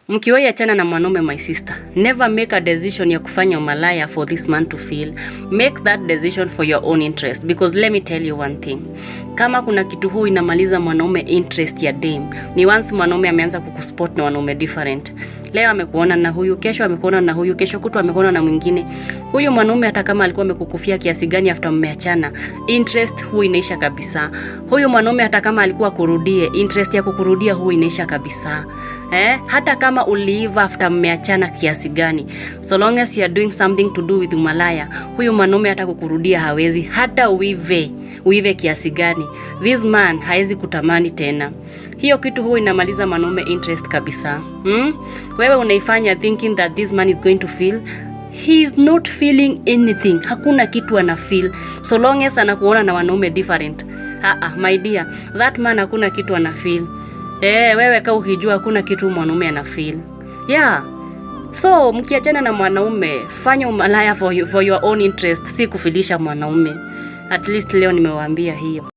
Mkiwahi achana na mwanaume, my sister, never make a decision ya kufanya umalaya for this man to feel. Make that decision for your own interest, because let me tell you one thing. Kama kuna kitu huu inamaliza mwanaume interest ya dem, ni once mwanaume ameanza kukuspot na wanaume different. Leo amekuona na huyu, kesho amekuona na huyu, kesho kutwa amekuona na mwingine. Huyu mwanaume hata kama alikuwa amekukufia kiasi gani after mmeachana, interest huu inaisha kabisa. Huyu mwanaume hata kama alikuwa kurudie, interest ya kukurudia huu inaisha kabisa. Hata kama uliiva after mmeachana kiasi gani, so long as you are doing something to do with umalaya, huyu mwanaume hata kukurudia hawezi. Hata uive kiasi gani, this man haezi kutamani tena. Hiyo kitu huwa inamaliza mwanaume interest kabisa. Wewe unaifanya thinking that this man is going to feel. He is not feeling anything. Hakuna kitu ana feel, so long as anakuona na wanaume different. My dear, that man hakuna kitu ana feel. Wewe kama ukijua hakuna kitu mwanaume ana feel. So mkiachana na mwanaume, fanya umalaya for your own interest, si kufilisha mwanaume. At least leo nimewaambia hiyo.